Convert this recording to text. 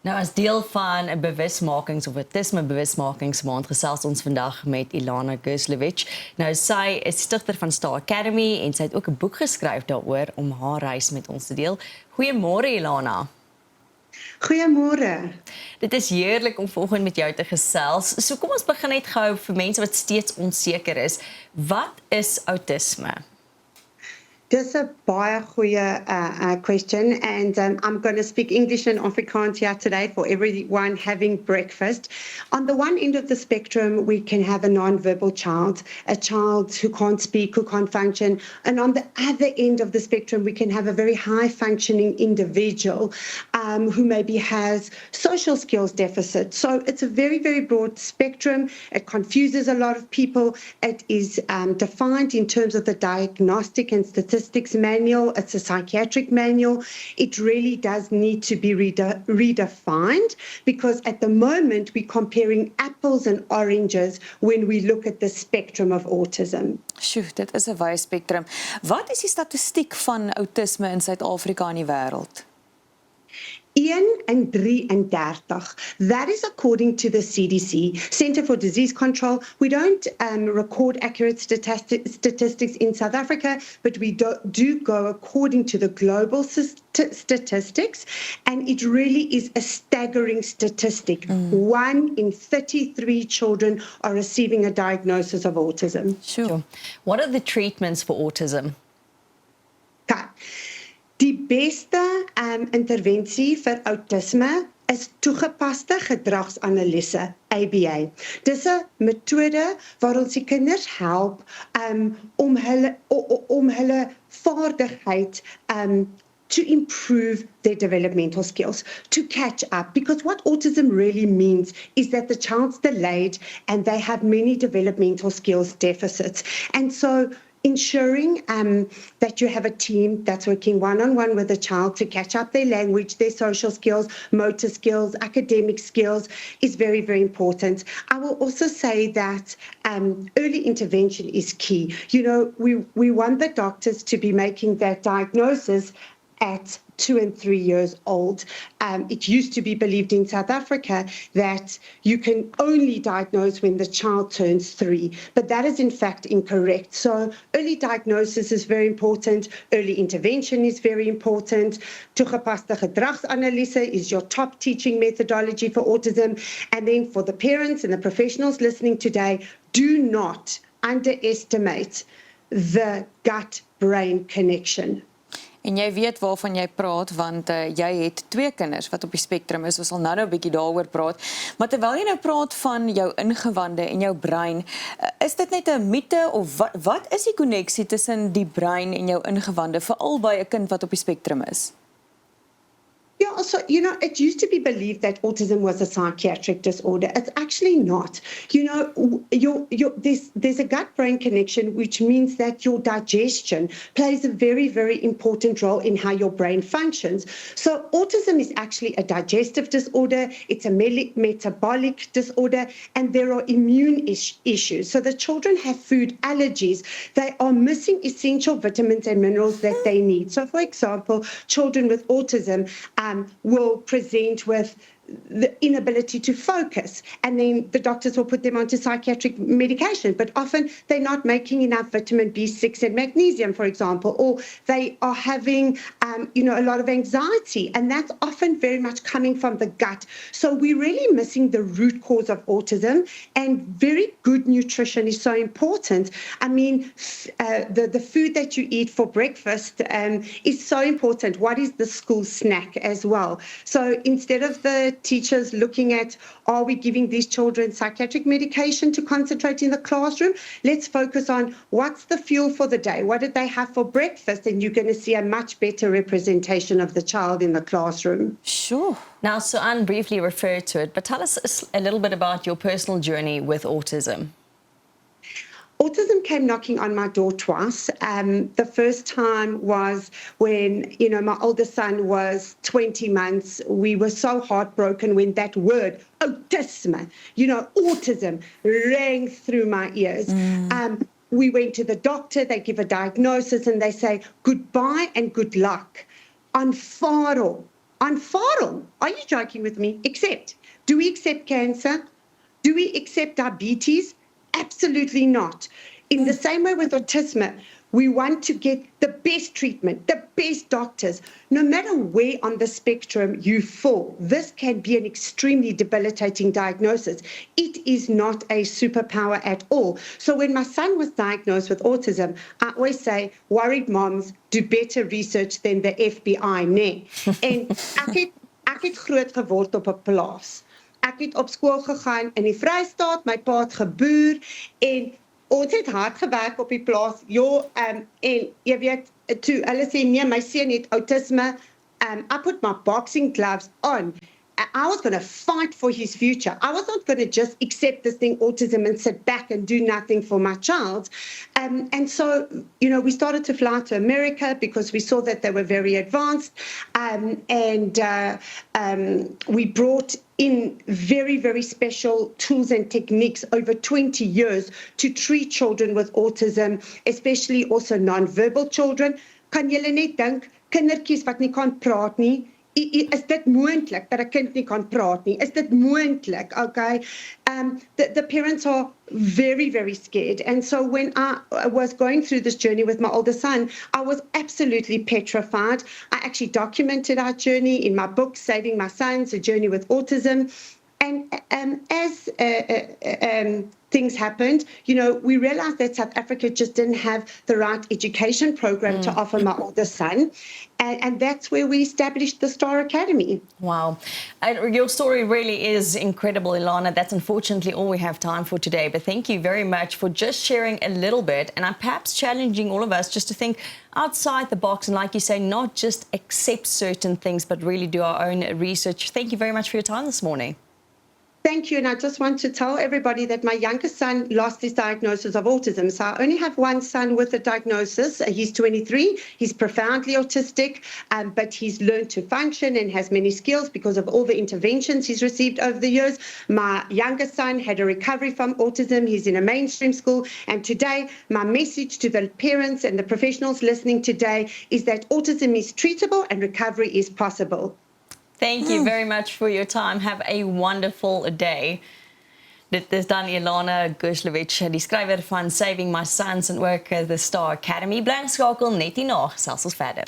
Nou as deel van 'n bewusmakings of autisme bewusmakingsmaand gesels ons vandag met Ilana Guslewicz. Nou sy is stigter van Star Academy en sy het ook 'n boek geskryf daaroor om haar reis met ons te deel. Goeiemôre Ilana. Goeiemôre. Dit is heerlik om vanoggend met jou te gesels. So kom ons begin net gou vir mense wat steeds onseker is. Wat is autisme? Dis 'n baie goeie question, and I'm going to speak English and Afrikaans here today for everyone having breakfast. On the one end of the spectrum, we can have a non-verbal child, a child who can't speak, who can't function, and on the other end of the spectrum, we can have a very high-functioning individual who maybe has social skills deficit. So it's a very, very broad spectrum. It confuses a lot of people. It is defined in terms of the diagnostic and statistics manual. It's a psychiatric manual. It really does need to be redefined, because at the moment we're comparing apples and oranges when we look at the spectrum of autism. Sjoe, dit is 'n wye spektrum. Wat is die statistiek van autisme in Suid-Afrika en die wêreld? 1 in 33. That is according to the CDC, Center for Disease Control. We don't record accurate statistics in South Africa, but we do go according to the global statistics, and it really is a staggering statistic. 1 in 33 children are receiving a diagnosis of autism. Sure. What are the treatments for autism? Okay. Die beste intervensie vir autisme is toegepaste gedragsanalise, ABA. Dis 'n metode waar ons die kinders help om hulle vaardigheid to improve their developmental skills, to catch up. Because what autism really means is that the child's delayed and they have many developmental skills deficits. And so ensuring that you have a team that's working one-on-one with the child to catch up their language, their social skills, motor skills, academic skills is very, very important. I will also say that early intervention is key. You know, we want the doctors to be making that diagnosis at 2 and 3 years old. It used to be believed in South Africa that you can only diagnose when the child turns 3, but that is in fact incorrect. So early diagnosis is very important, early intervention is very important, toegepaste gedragsanalise is your top teaching methodology for autism, and then for the parents and the professionals listening today, do not underestimate the gut-brain connection. En jy weet waarvan jy praat, want jy het 2 kinders wat op die spektrum is. Ons sal nou 'n bietjie daaroor praat. Maar terwyl jy nou praat van jou ingewande en jou brein, is dit net 'n mite of wat is die koneksie tussen die brein en jou ingewande, veral by 'n kind wat op die spektrum is? Yeah, so, you know, it used to be believed that autism was a psychiatric disorder. It's actually not. You know, there's a gut-brain connection, which means that your digestion plays a very, very important role in how your brain functions. So autism is actually a digestive disorder, it's a metabolic disorder, and there are immune issues. So the children have food allergies. They are missing essential vitamins and minerals that they need. So, for example, children with autism will present with the inability to focus, and then the doctors will put them onto psychiatric medication, but often they're not making enough vitamin B6 and magnesium, for example, or they are having a lot of anxiety, and that's often very much coming from the gut. So we're really missing the root cause of autism, and very good nutrition is so important. I mean, the food that you eat for breakfast is so important. What is the school snack as well? So instead of the teachers looking at, are we giving these children psychiatric medication to concentrate in the classroom? Let's focus on what's the fuel for the day? What did they have for breakfast? And you're going to see a much better representation of the child in the classroom. Sure. Now, Suan briefly referred to it, but tell us a little bit about your personal journey with autism. Autism came knocking on my door twice. The first time was when, my oldest son was 20 months. We were so heartbroken when that word, autism, autism, rang through my ears. We went to the doctor, they give a diagnosis, and they say, goodbye and good luck. Aanvaar hom. Aanvaar. Are you joking with me? Accept. Do we accept cancer? Do we accept diabetes? Absolutely not. In the same way with autism, we want to get the best treatment, the best doctors. No matter where on the spectrum you fall, this can be an extremely debilitating diagnosis. It is not a superpower at all. So when my son was diagnosed with autism, I always say, worried moms do better research than the FBI, nee. En ek het groot geword op 'n plaas. Ek het op skool gegaan in die Vrystaat, my pa het geboer en ons het hard gewerk op die plaas. En jy weet, toe hulle sê nee, my seun het autisme, I put my boxing gloves on. I was going to fight for his future. I was not going to just accept this thing, autism, and sit back and do nothing for my child. And so, we started to fly to America because we saw that they were very advanced. We brought in very, very special tools and techniques over 20 years to treat children with autism, especially also non-verbal children. Kan julle net dink, kindertjies wat nie kan praat nie, is dit moontlik dat 'n kind nie kan praat nie? Is dit moontlik? Okay. The parents are very, very scared. And so when I was going through this journey with my older son, I was absolutely petrified. I actually documented our journey in my book, Saving My Sons, A Journey with Autism. And as things happened, we realized that South Africa just didn't have the right education program to offer my older son. And that's where we established the Star Academy. Wow. And your story really is incredible, Ilana. That's unfortunately all we have time for today. But thank you very much for just sharing a little bit and perhaps challenging all of us just to think outside the box and, like you say, not just accept certain things, but really do our own research. Thank you very much for your time this morning. Thank you. And I just want to tell everybody that my youngest son lost his diagnosis of autism. So I only have one son with a diagnosis. He's 23. He's profoundly autistic, but he's learned to function and has many skills because of all the interventions he's received over the years. My youngest son had a recovery from autism. He's in a mainstream school. And today, my message to the parents and the professionals listening today is that autism is treatable and recovery is possible. Thank you very much for your time. Have a wonderful day. Dit is dan Ilana Guslewicz, die skrywer van Saving My Sons en ook the Star Academy. Bly geskakel net hierna, gesels ons verder.